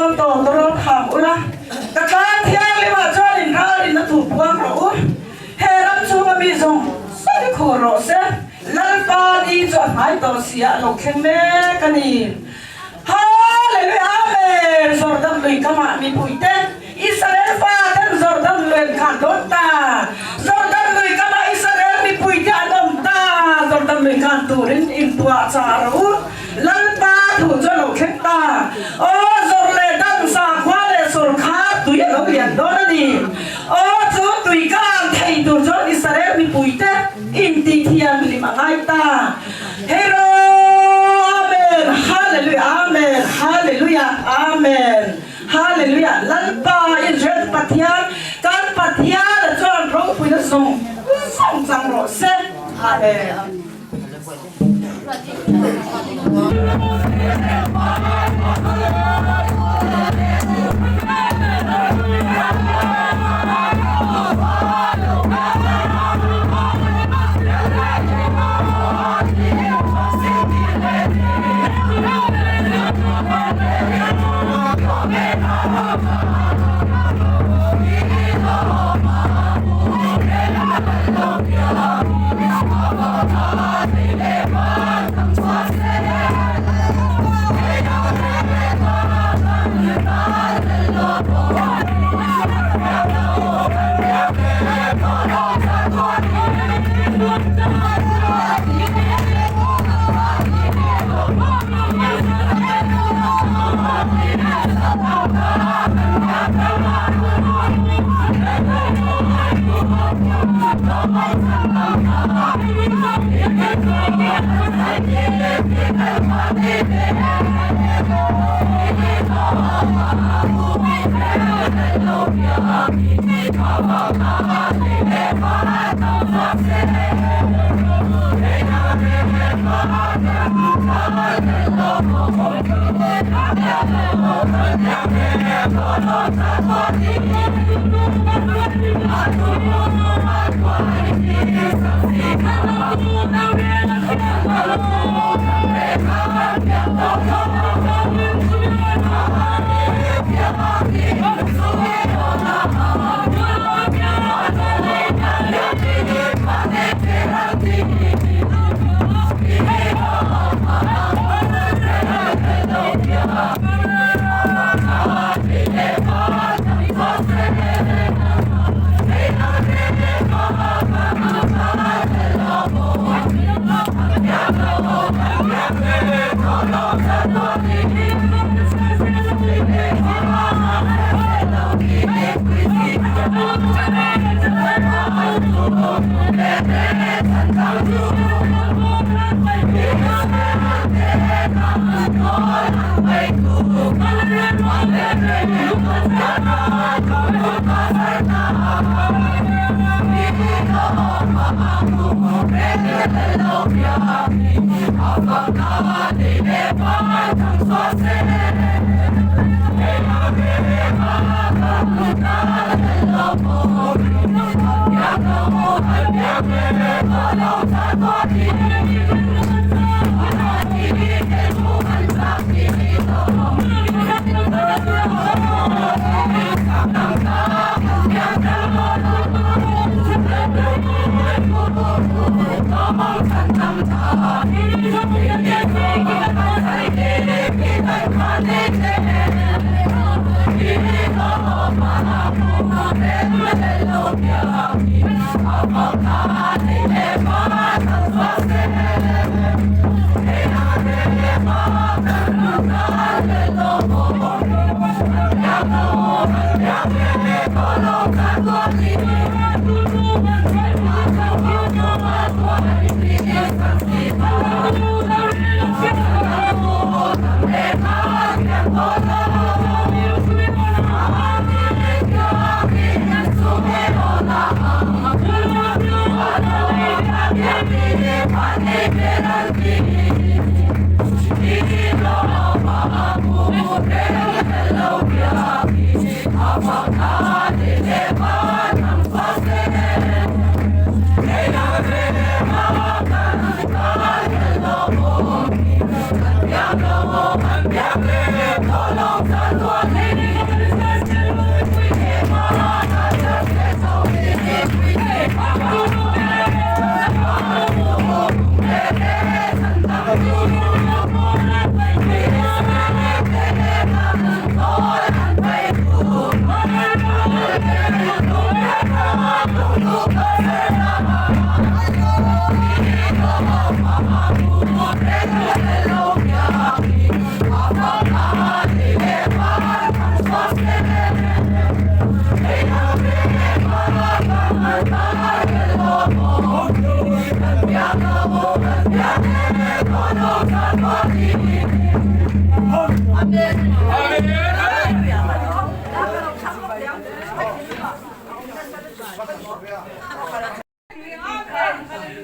Tom to ro kham ula ka kan thiang le ma cho in ra in na thu puang ro he ram chu ma mi zong sa de kho ro se lal pa di cho hai to sia lo khen me kani hallelujah amen Jordan lui kama mi puite Israel pa dan Jordan lui khan don ta Jordan lui kama Israel mi puite adom ta Jordan lui khan turin in tua cha ro lal pa thu cho lo khen ta o Jorle dan sa kwa le sur kha tu ya lo lian do na ni o chu tui kan thei tu cho Israel mi puite in ti thiam li ma ngai ta hero amen hallelujah amen hallelujah amen hallelujah lan pa in red pathian kan pathian chon ro pui na song chang ro se amen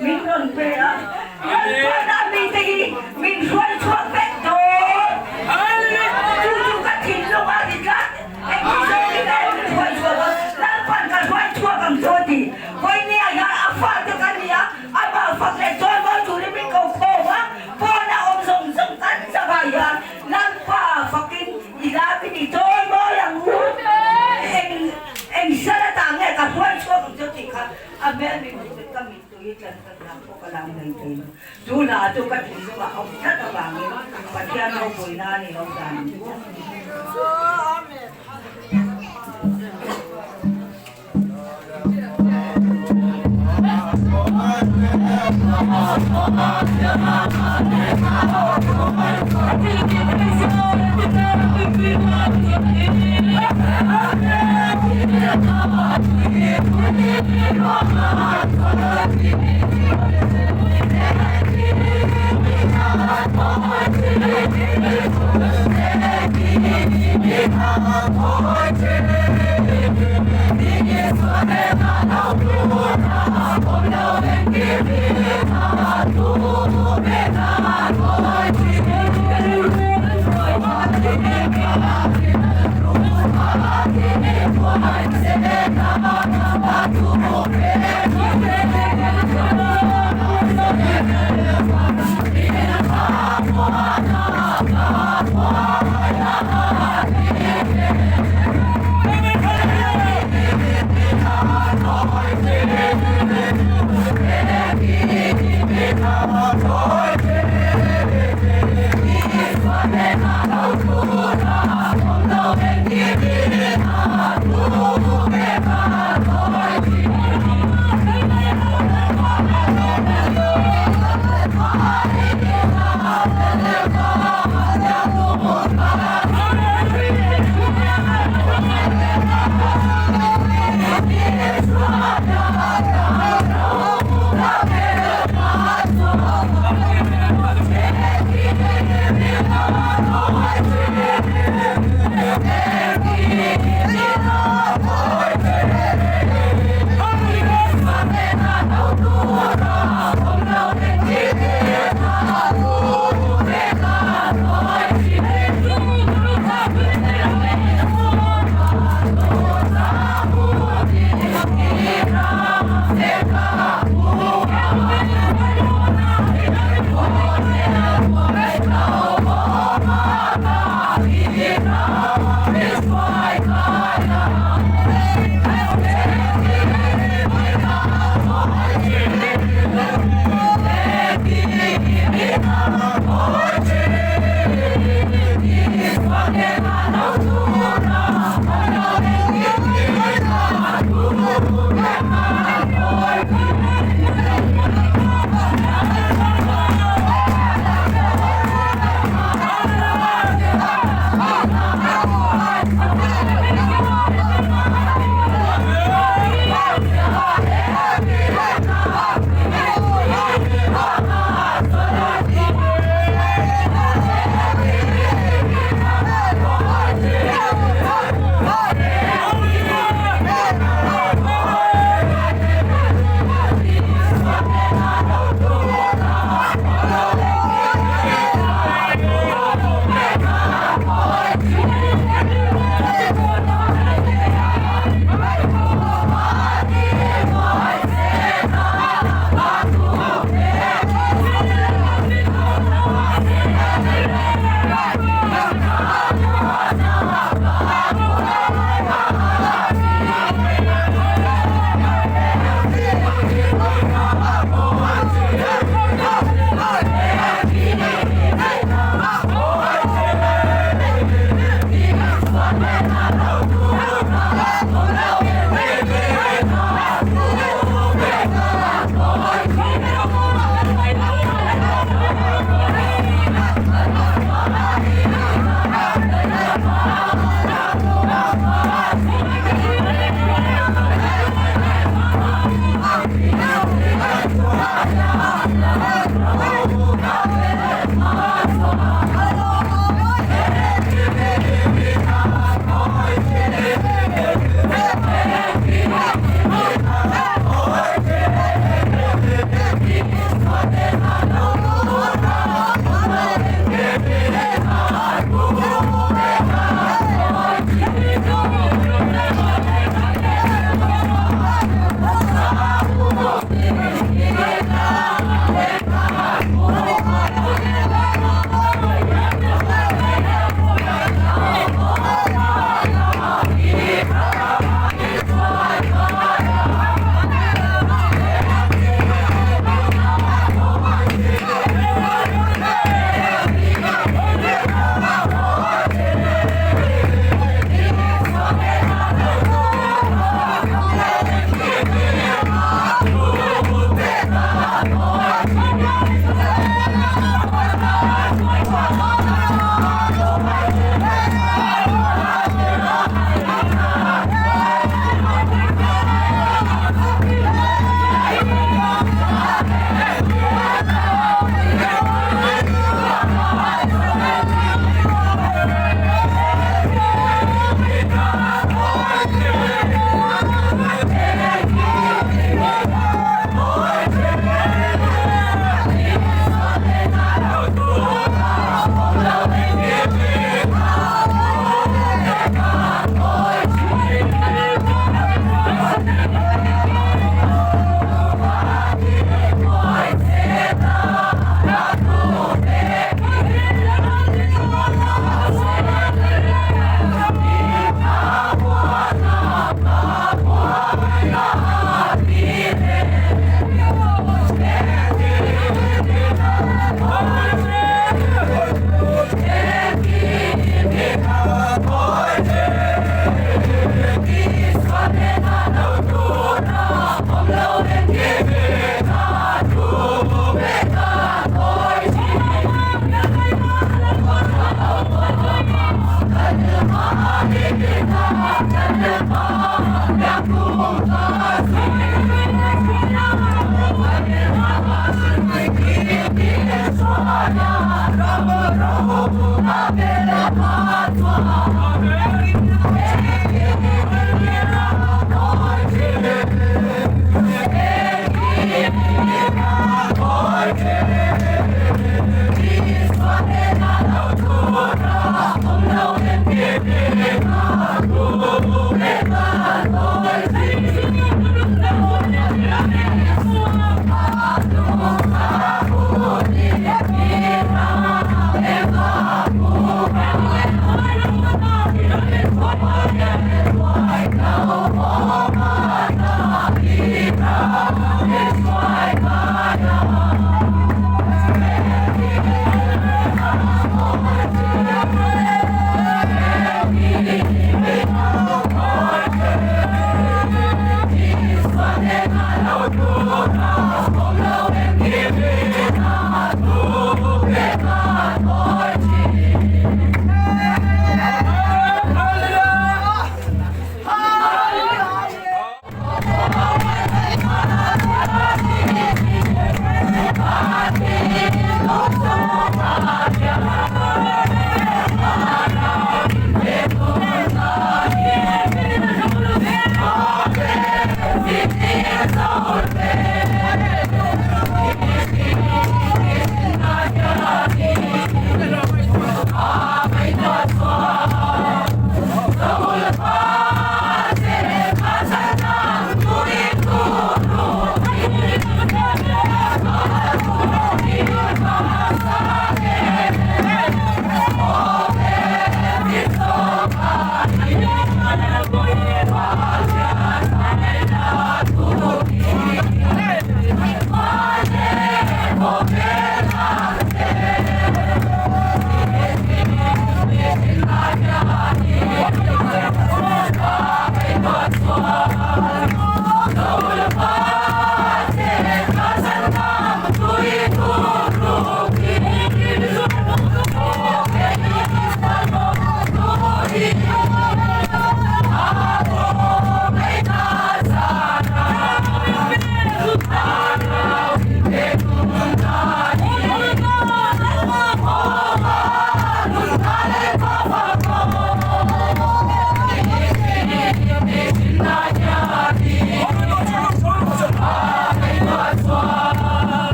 mình còn về á nhân ra mình thì mình xuân chuộc vết rồi chú cắt thịt luôn à thì cắt anh đi chơi đi đây mình xuân chuộc lăn phần cả xuân chuộc cầm rồi thì với nhà nhà áp phạt cho cái gì á áp bảo phạt để chơi với chú đi mình cầu khổ á con nào ông dùng dùng cắt ra bài á lăn phạt fucking đi ra cái gì chơi với à ngu anh sẽ là tàng nghe cả xuân chuộc cầm cho thì khác à mẹ mình kami tuloy dyan ko kailangan din. Dula, ito ka din ba? Ako tatabangin. Pati ano po na nilaw dami.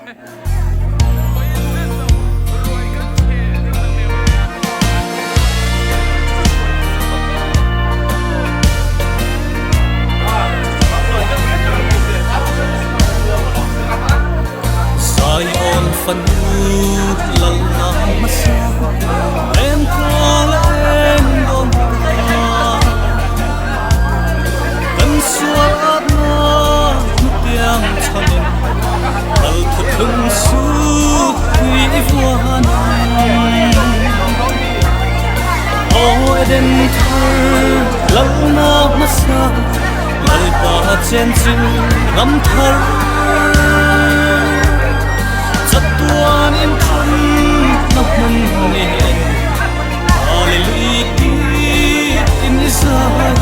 Sai on fanu lalla masa em kala em don kan suat na tiang chanin al thuthum su hui vuan o eden thar lalla masa lal pa chen chin ram thar Tuan in thân nắp mân nền Hallelujah in Israel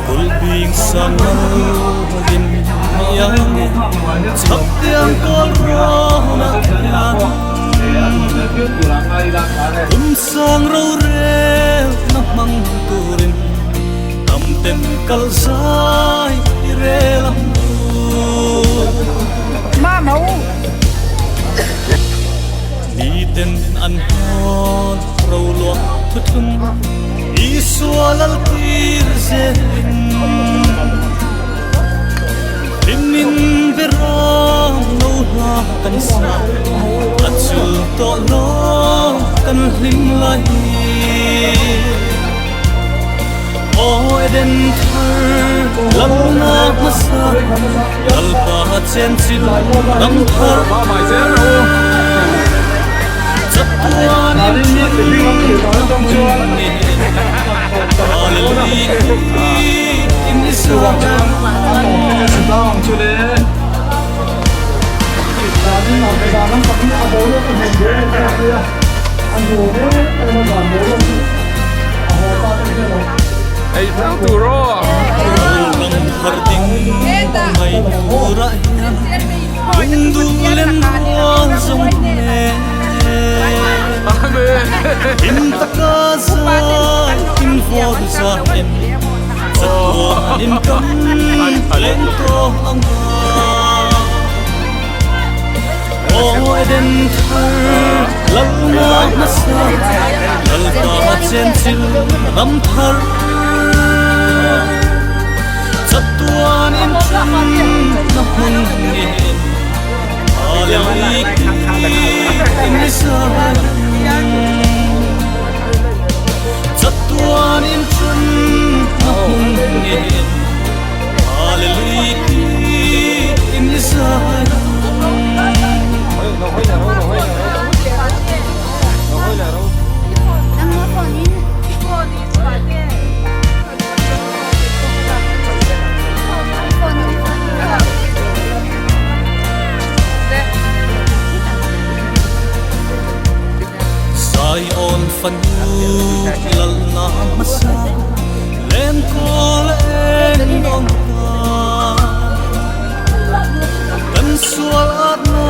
Kul bing sang in yang Chak tiang kol rona Kum sang rau rel nắp mang turin Tam tem kal sai relam Mama ni den an hon rolo thuthum isualal tir zen limin beram no la kan sa achul to lo kan hlim lai o eden thar lam na masa al pa chen chin ram thar mày sẽ đâu chap tuan in hallelujah in Israel Long chưa đến Ê, sao tù rô Rang harding mai pura hian du lem wang zong ne in taka za in for za em zatwa in kam leng to ang o eden thar lalna nasa lalpa chen chil ram thar Tuan in thân nắp mân nền Hallelujah in Israel Tuan in thân nắp mân nền Hallelujah in Israel Sai on fanu lalna masa len kol en dong kan sual adna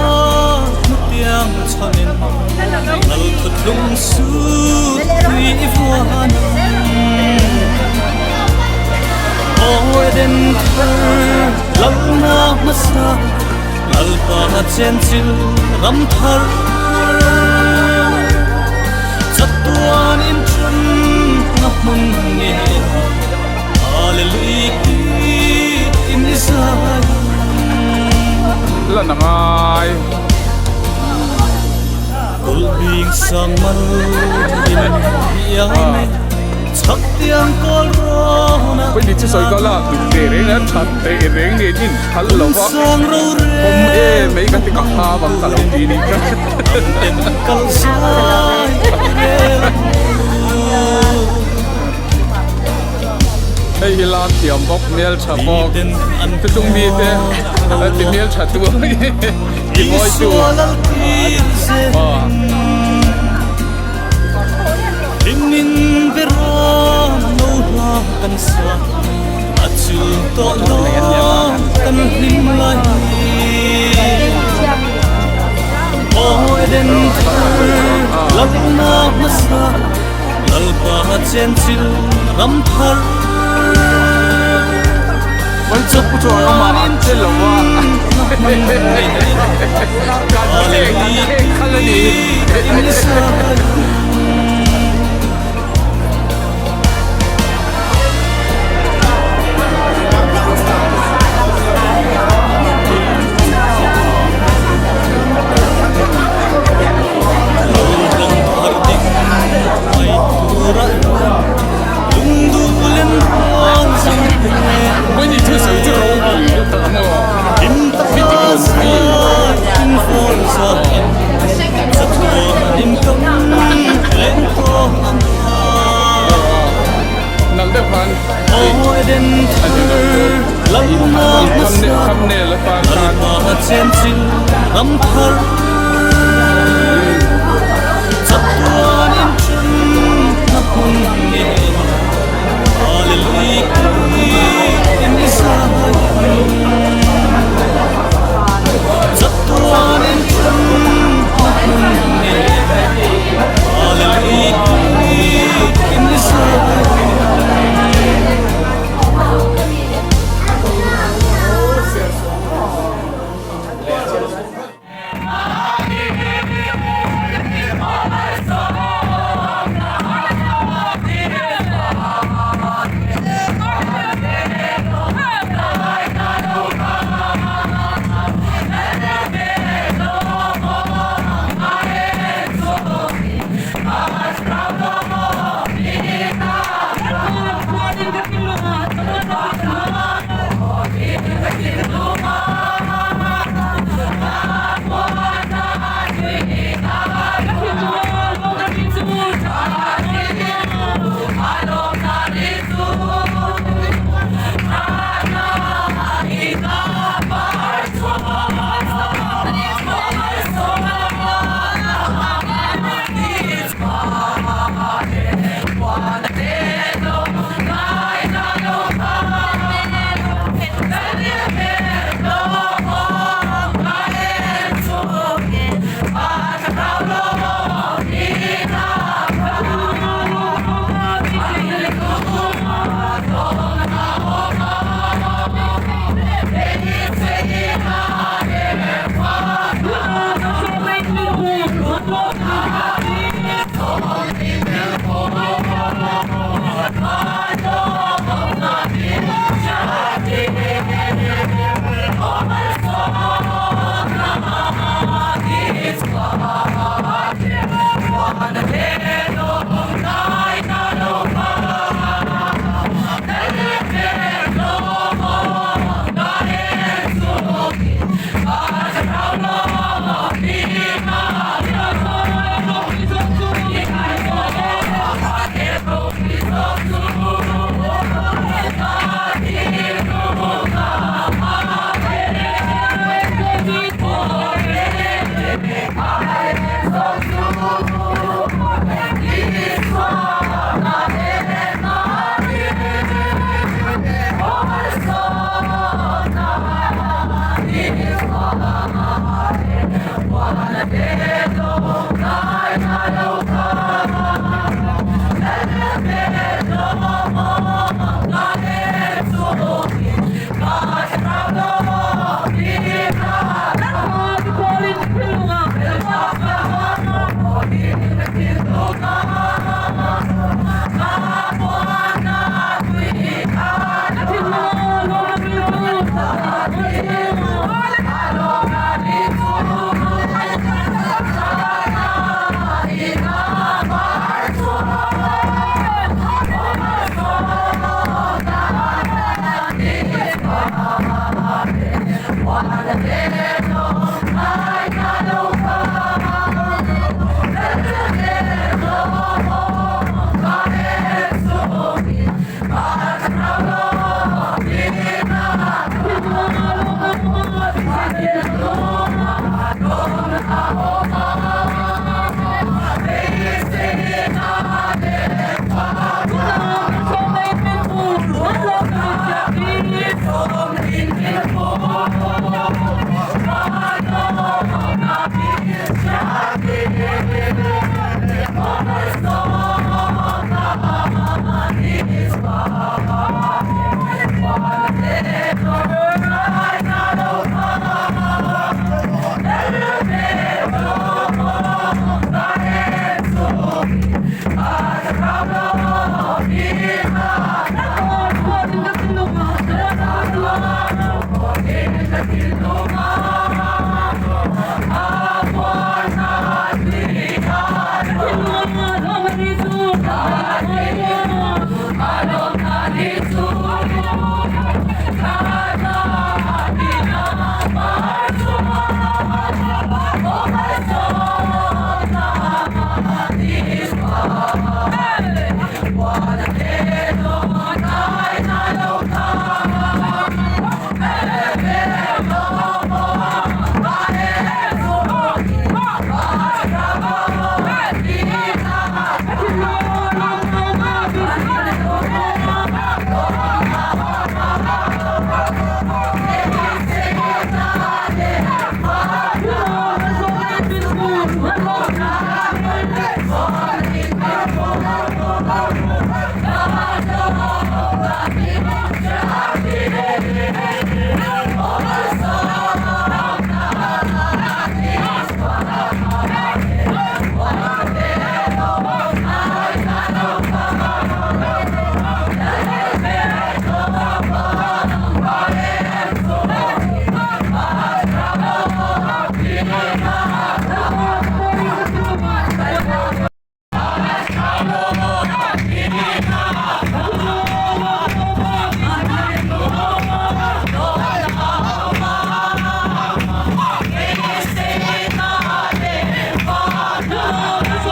mutiang chanin nal thutlum su hui vuan o eden thar lalna masa lalpa chen chil ram thar Tuan in thân nắp mân nền Hallelujah in Israel Lần này Kul bing sang mal in yang Chak tiang kol rona Bây giờ chỉ soi có là tụi để rèn là chặt để rèn để nhìn hal lo vợ sang rau re hôm ê mấy cái tiếng ha bằng cả lòng đi đi Tem kal sai relam Ê hi lan tiệm bốc miel chả bốc Tôi tung mi thế Tìm miel chả tua Tìm môi tua isualal tir zen Ringin beram no la kan sa achul to lo kan hlim lai o eden thar lalna masa lalpa chen chil ram thar chua nó mà chết là quá cả thế khăn lên đi when you do so to roll im ta ka sa in for sa in sa tuwa in kam Hãy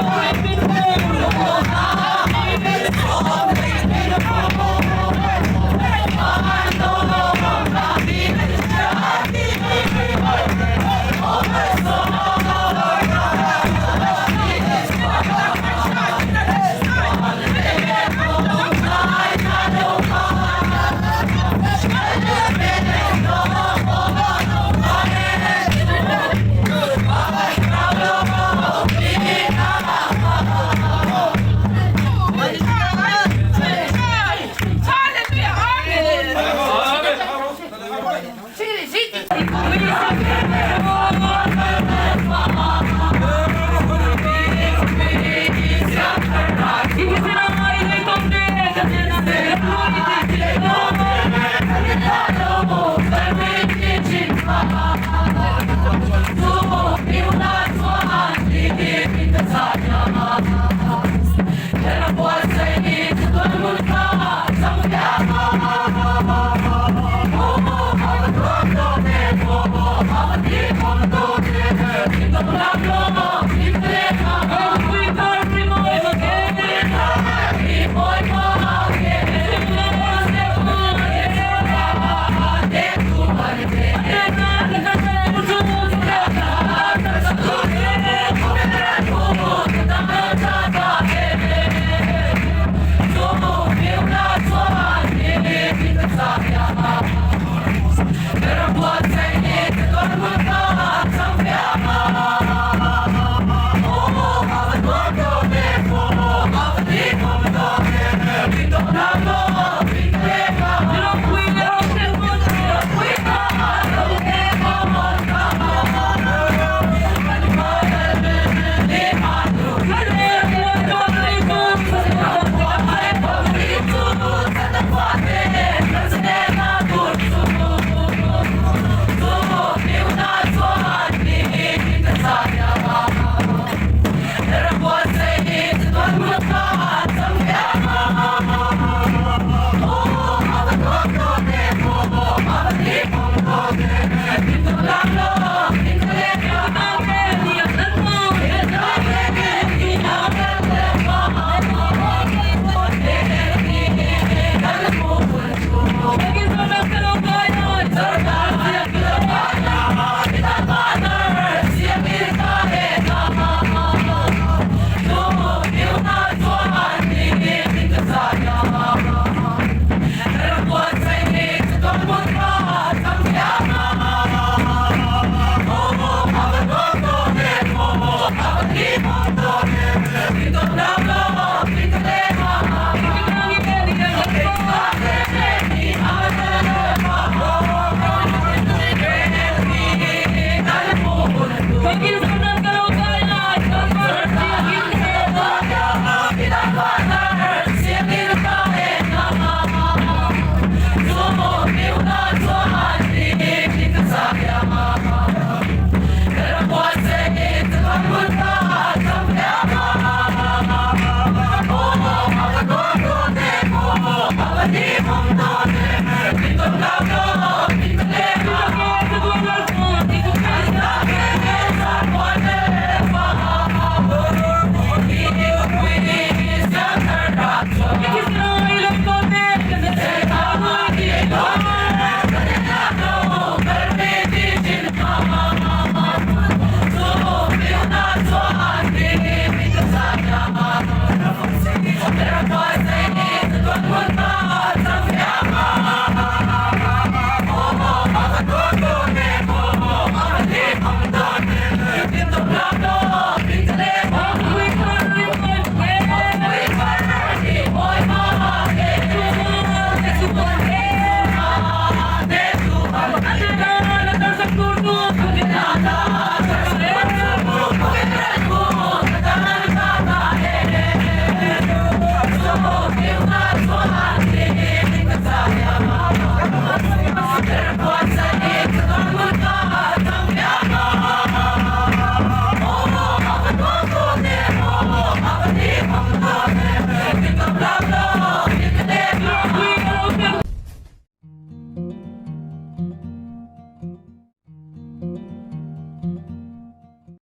subscribe cho kênh Ghiền Mì Gõ để không bỏ lỡ